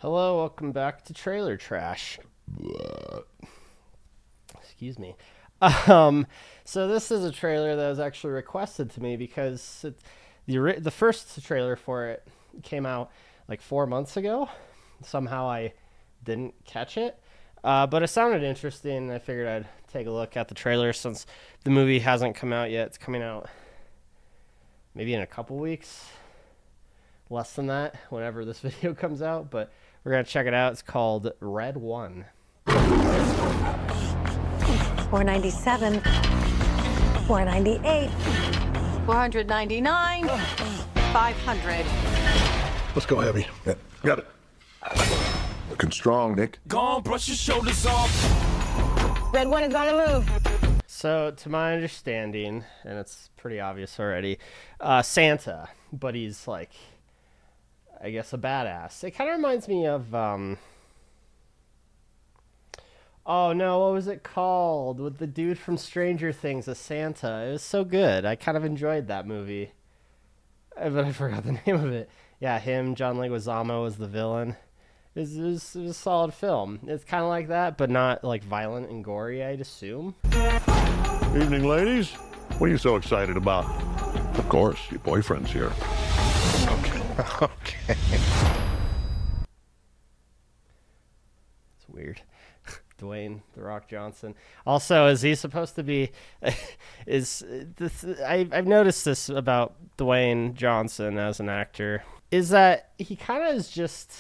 Hello, welcome back to Trailer Trash. Excuse me. So this is a trailer that was actually requested to me because the first trailer for it came out like 4 months ago. Somehow I didn't catch it, but it sounded interesting. And I figured I'd take a look at the trailer since the movie hasn't come out yet. It's coming out maybe in a couple weeks, less than that, whenever this video comes out, but we're going to check it out. It's called Red One. 497, 498, 499, 500. Let's go, Heavy. Yeah, got it. Looking strong, Nick. Go on, brush your shoulders off. Red one is on the move. So, to my understanding, and it's pretty obvious already, Santa, but he's like, I guess, a badass. It kind of reminds me of, oh no, what was it called? With the dude from Stranger Things as Santa. It was so good. I kind of enjoyed that movie. But I forgot the name of it. Yeah, him, John Leguizamo was the villain. It was a solid film. It's kind of like that, but not like violent and gory, I'd assume. Evening, ladies. What are you so excited about? Of course, your boyfriend's here. Okay. It's weird. Dwayne "The Rock" Johnson. Also, is he supposed to be? Is this? I've noticed this about Dwayne Johnson as an actor. Is that he kind of is just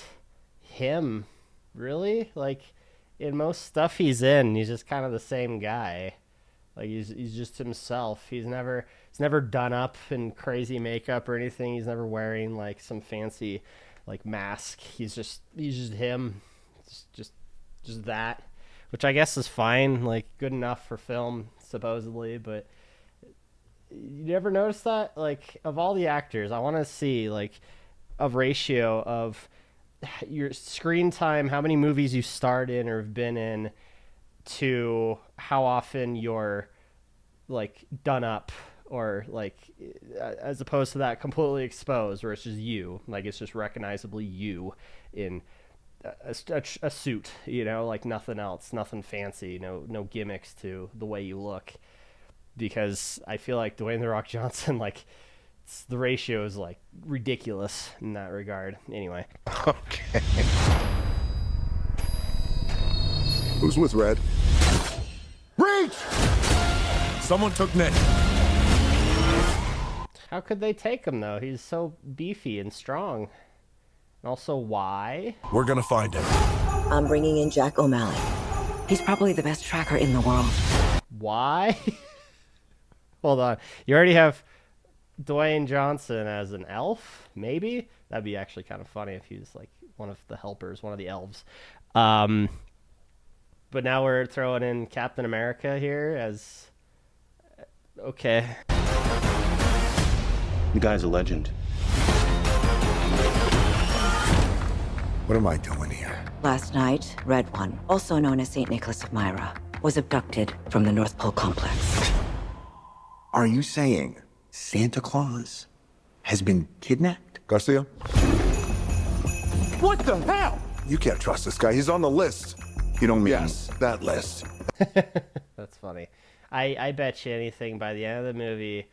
him, really? Like in most stuff he's in, he's just kind of the same guy. Like he's just himself. He's never done up in crazy makeup or anything. He's never wearing like some fancy like mask. He's just him. Just that, which I guess is fine, like good enough for film supposedly, but you never notice that? Like of all the actors, I want to see like a ratio of your screen time, how many movies you starred in or have been in, to how often you're like done up or like as opposed to that completely exposed where it's just you, like it's just recognizably you in a suit, you know, like nothing else, nothing fancy, no gimmicks to the way you look. Because I feel like Dwayne "The Rock" Johnson, like the ratio is like ridiculous in that regard. Anyway. Okay. Who's with Red? Reach! Someone took Nick. How could they take him though? He's so beefy and strong. And also, why? We're gonna find him. I'm bringing in Jack O'Malley. He's probably the best tracker in the world. Why? Hold on. You already have Dwayne Johnson as an elf, maybe? That'd be actually kind of funny if he was like one of the helpers, one of the elves. But now we're throwing in Captain America here as... Okay. The guy's a legend. What am I doing here? Last night, Red One, also known as St. Nicholas of Myra, was abducted from the North Pole complex. Are you saying Santa Claus has been kidnapped? Garcia? What the hell? You can't trust this guy. He's on the list. You don't mean... Yes, that list. That's funny. I bet you anything by the end of the movie,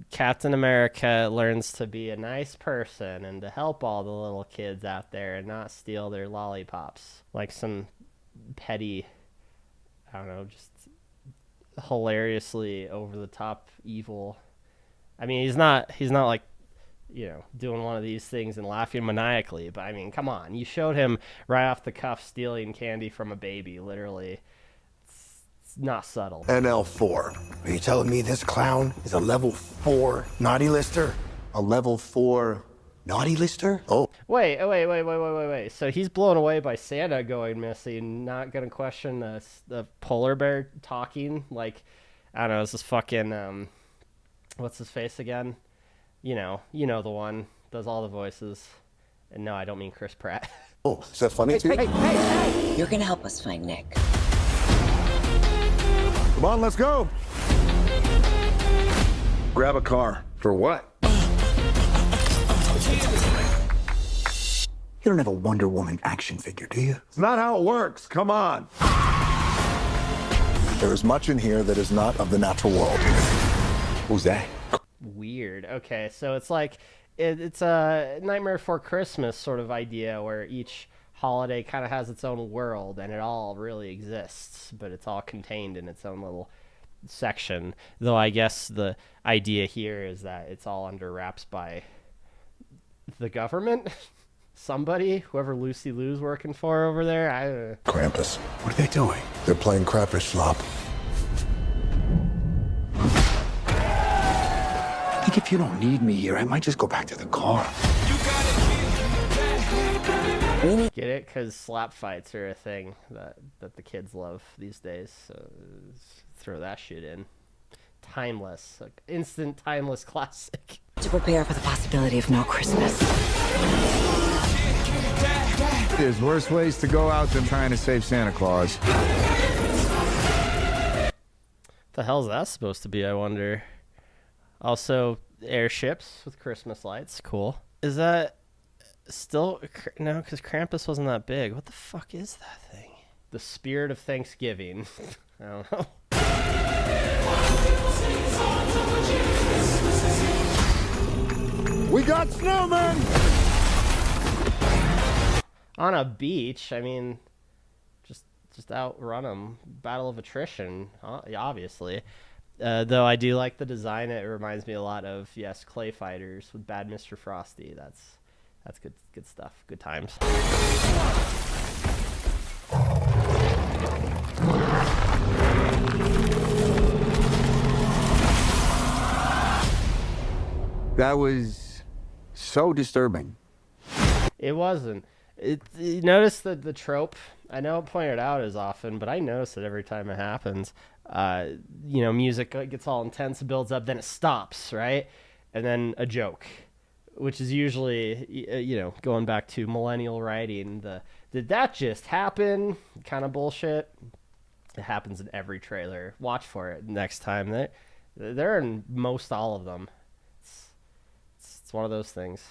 Captain America learns to be a nice person and to help all the little kids out there and not steal their lollipops like some petty, I don't know, just hilariously over the top evil. I mean, he's not like, you know, doing one of these things and laughing maniacally, but I mean, come on, you showed him right off the cuff stealing candy from a baby, literally. It's not subtle. NL4. Are you telling me this clown is a level 4 naughty lister? A level 4 naughty lister? Oh, Wait. So he's blown away by Santa going missing, not going to question the polar bear talking? Like, I don't know, is this fucking, what's his face again? You know the one, does all the voices. And no, I don't mean Chris Pratt. oh, is that funny to you? You're gonna help us find Nick. Come on, let's go. Grab a car. For what? You don't have a Wonder Woman action figure, do you? It's not how it works. Come on. There is much in here that is not of the natural world. Who's that? Weird. Okay, so it's like it's a Nightmare Before Christmas sort of idea where each holiday kind of has its own world and it all really exists, but it's all contained in its own little section. Though I guess the idea here is that it's all under wraps by the government. Somebody, whoever Lucy Lou's working for over there. Krampus. What are they doing? They're playing Krampus flop. I think if you don't need me here, I might just go back to the car. Get it? Because slap fights are a thing that the kids love these days. So throw that shit in. Timeless. Like, instant timeless classic. To prepare for the possibility of no Christmas. There's worse ways to go out than trying to save Santa Claus. The hell's that supposed to be, I wonder? Also, airships with Christmas lights. Cool. Is that still... No, because Krampus wasn't that big. What the fuck is that thing? The spirit of Thanksgiving. I don't know. We got snowmen! On a beach, I mean... Just outrun them. Battle of attrition, obviously. Though I do like the design. It reminds me a lot of, yes, Clay Fighters with Bad Mr. Frosty. That's good stuff. Good times. That was so disturbing. It wasn't. You notice the trope. I know I point it out as often, but I notice it every time it happens. Music gets all intense, builds up, then it stops, right? And then a joke, which is usually, going back to millennial writing, did that just happen kind of bullshit. It happens in every trailer. Watch for it next time. They're in most all of them. It's one of those things.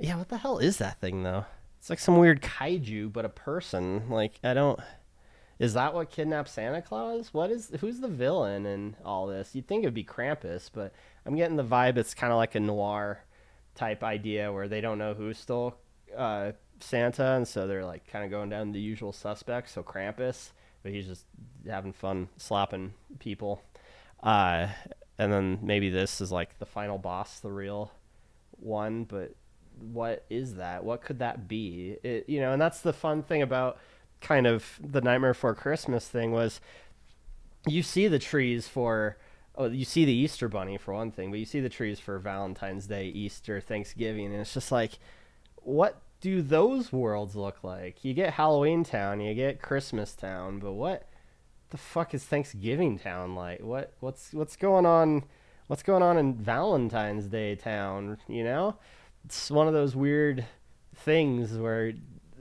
Yeah, what the hell is that thing, though? It's like some weird kaiju, but a person. Like, is that what kidnapped Santa Claus? Who's the villain in all this? You'd think it'd be Krampus, but I'm getting the vibe it's kind of like a noir type idea where they don't know who stole Santa, and so they're like kind of going down the usual suspects. So Krampus, but he's just having fun slapping people. And then maybe this is like the final boss, the real one, but what is that? What could that be? And that's the fun thing about kind of the Nightmare Before Christmas thing was you see the trees you see the Easter Bunny for one thing, but you see the trees for Valentine's Day, Easter, Thanksgiving, and it's just like, what do those worlds look like? You get Halloween Town, you get Christmas Town, but what the fuck is Thanksgiving Town like? What's going on? What's going on in Valentine's Day Town? It's one of those weird things where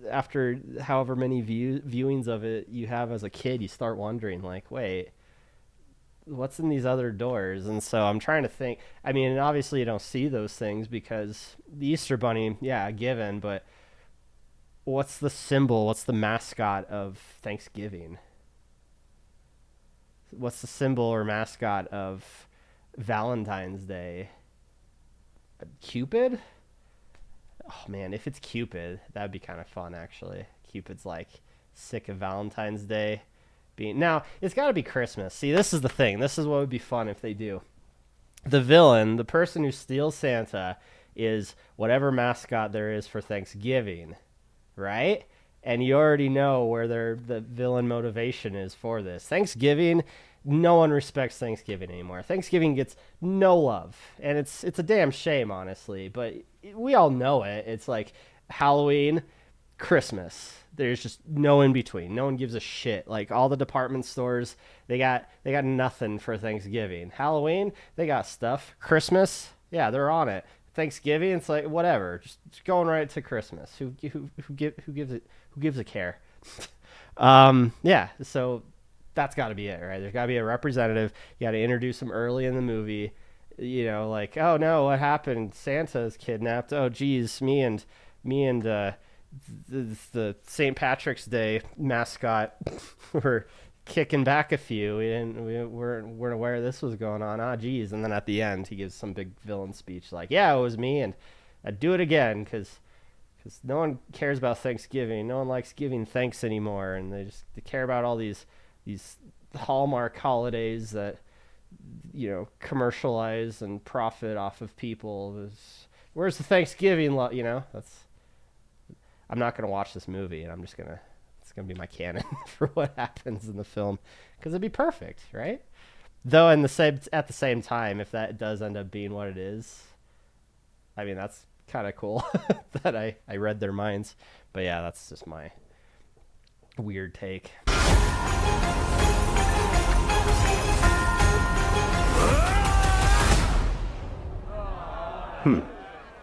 after however many viewings of it you have as a kid, you start wondering, like, wait, what's in these other doors? And so I'm trying to think. I mean, obviously you don't see those things because the Easter Bunny, yeah, given, but what's the symbol? What's the mascot of Thanksgiving? What's the symbol or mascot of Valentine's Day? Cupid? Oh man, if it's Cupid, that'd be kind of fun actually. Cupid's like sick of Valentine's Day being... Now, it's got to be Christmas. See, this is the thing. This is what would be fun if they do. The villain, the person who steals Santa, is whatever mascot there is for Thanksgiving, right? And you already know where the villain motivation is for this. Thanksgiving, no one respects Thanksgiving anymore. Thanksgiving gets no love, and it's a damn shame, honestly. But we all know it. It's like Halloween, Christmas. There's just no in between. No one gives a shit. Like all the department stores, they got nothing for Thanksgiving. Halloween, they got stuff. Christmas, yeah, they're on it. Thanksgiving, it's like whatever, just going right to Christmas. Who gives a care? Yeah, so that's got to be it, right? There's got to be a representative. You got to introduce them early in the movie. you know, like, oh no, what happened? Santa's kidnapped. Oh geez, me and the St. Patrick's Day mascot were kicking back a few. We weren't aware this was going on. Ah, geez. And then at the end, he gives some big villain speech like, yeah, it was me, and I'd do it again because no one cares about Thanksgiving. No one likes giving thanks anymore, and they care about all these Hallmark holidays that, you know, commercialize and profit off of people. Where's the Thanksgiving you know, I'm not going to watch this movie, and it's going to be my canon for what happens in the film, because it'd be perfect, right? Though at the same time, if that does end up being what it is, I mean, that's kind of cool that I read their minds. But yeah, that's just my weird take.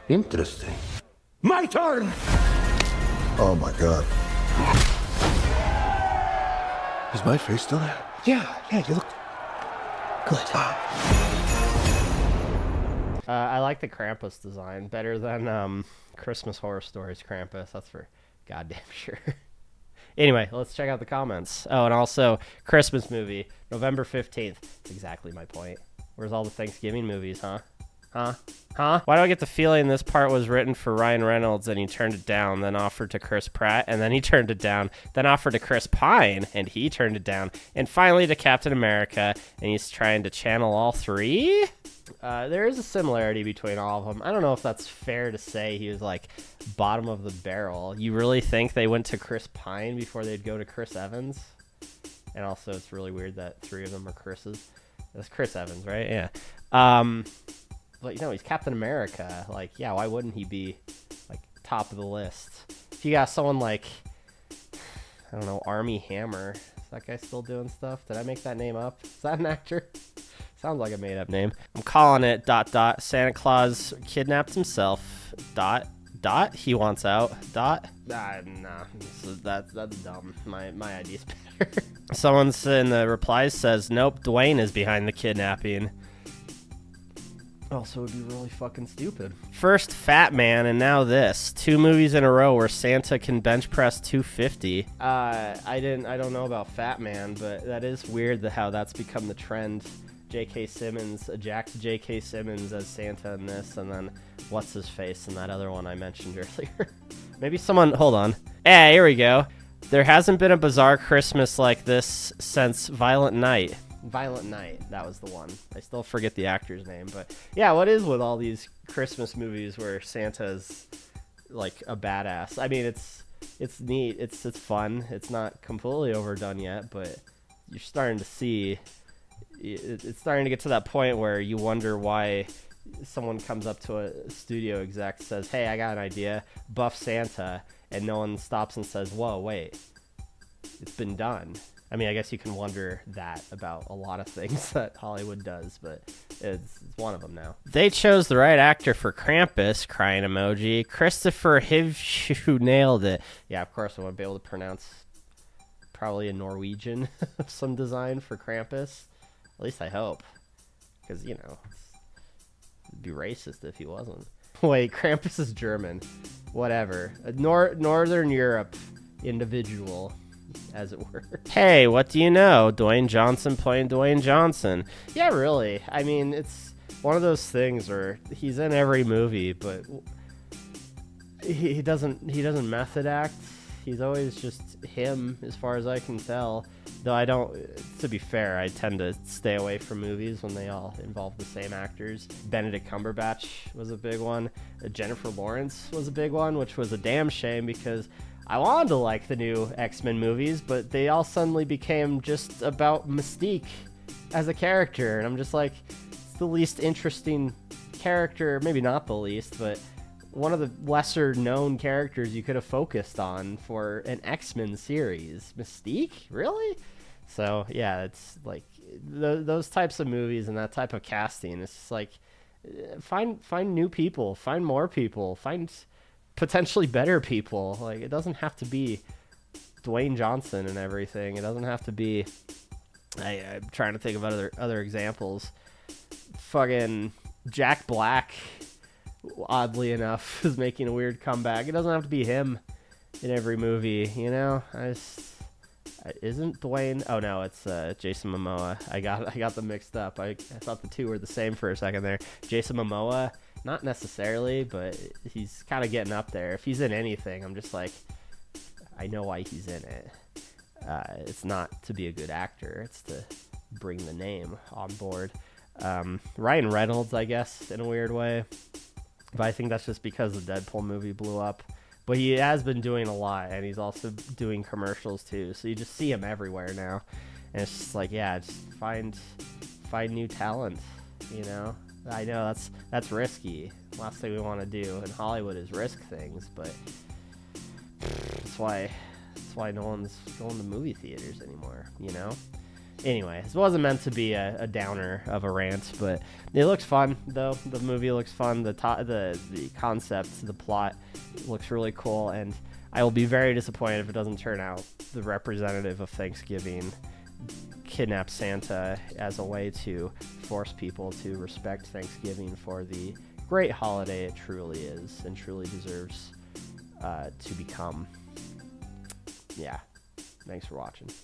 Interesting. My turn! Oh my God. Is my face still there? Yeah, you look good. I like the Krampus design better than Christmas Horror Stories Krampus. That's for goddamn sure. Anyway, let's check out the comments. Oh, and also, Christmas movie, November 15th. That's exactly my point. Where's all the Thanksgiving movies, huh? Huh? Why do I get the feeling this part was written for Ryan Reynolds and he turned it down, then offered to Chris Pratt, and then he turned it down, then offered to Chris Pine, and he turned it down, and finally to Captain America, and he's trying to channel all three? There is a similarity between all of them. I don't know if that's fair to say he was like bottom of the barrel. You really think they went to Chris Pine before they'd go to Chris Evans? And also, it's really weird that three of them are Chris's. That's Chris Evans, right? Yeah. But, you know, he's Captain America. Like, yeah, why wouldn't he be, like, top of the list? If you got someone like, I don't know, Armie Hammer. Is that guy still doing stuff? Did I make that name up? Is that an actor? Sounds like a made-up name. I'm calling it ... Santa Claus kidnapped himself ... He wants out ... Nah. That's dumb. My idea's better. Someone in the replies says, nope, Dwayne is behind the kidnapping. Also, would be really fucking stupid. First Fat Man, and now this. 2 movies in a row where Santa can bench press 250. I don't know about Fat Man, but that is weird how that's become the trend. J.K. Simmons, J.K. Simmons as Santa in this, and then what's his face in that other one I mentioned earlier. Maybe someone, hold on. Hey, here we go. There hasn't been a bizarre Christmas like this since Violent Night. Violent Night, that was the one. I still forget the actor's name, but yeah, what is with all these Christmas movies where Santa's like a badass? I mean, it's neat, it's fun. It's not completely overdone yet, but you're starting to see it's starting to get to that point where you wonder why someone comes up to a studio exec, says, "Hey, I got an idea, buff Santa," and no one stops and says, "Whoa, wait, it's been done." I mean, I guess you can wonder that about a lot of things that Hollywood does, but it's one of them now. They chose the right actor for Krampus, crying emoji. Christopher Hivshu nailed it. Yeah, of course I won't be able to pronounce probably a Norwegian of some design for Krampus. At least I hope. Because, you know, it'd be racist if he wasn't. Wait, Krampus is German. Whatever. A Northern Europe individual, as it were. Hey, what do you know? Dwayne Johnson playing Dwayne Johnson. Yeah, really. I mean, it's one of those things where he's in every movie, but he doesn't method act. He's always just him, as far as I can tell. Though I don't, to be fair, I tend to stay away from movies when they all involve the same actors. Benedict Cumberbatch was a big one. Jennifer Lawrence was a big one, which was a damn shame because I wanted to like the new X-Men movies, but they all suddenly became just about Mystique as a character. And I'm just like, it's the least interesting character, maybe not the least, but one of the lesser known characters you could have focused on for an X-Men series. Mystique? Really? So yeah, it's like those types of movies and that type of casting. It's just like find new people, find more people, find potentially better people. Like, it doesn't have to be Dwayne Johnson and everything. It doesn't have to be. I'm trying to think of other examples. Fucking Jack Black, oddly enough, is making a weird comeback. It doesn't have to be him in every movie, you know. Isn't Dwayne? Oh no, it's Jason Momoa. I got them mixed up. I thought the two were the same for a second there. Jason Momoa, not necessarily, but he's kind of getting up there. If he's in anything, I'm just like, I know why he's in it. It's not to be a good actor. It's to bring the name on board. Ryan Reynolds, I guess, in a weird way. But I think that's just because the Deadpool movie blew up. But he has been doing a lot, and he's also doing commercials too. So you just see him everywhere now, and it's just like, yeah, just find new talent. You know, I know that's risky. Last thing we want to do in Hollywood is risk things, but that's why no one's going to movie theaters anymore. You know. Anyway, this wasn't meant to be a downer of a rant, but it looks fun, though. The movie looks fun. The concept, the plot looks really cool, and I will be very disappointed if it doesn't turn out the representative of Thanksgiving kidnap Santa as a way to force people to respect Thanksgiving for the great holiday it truly is and truly deserves to become. Yeah. Thanks for watching.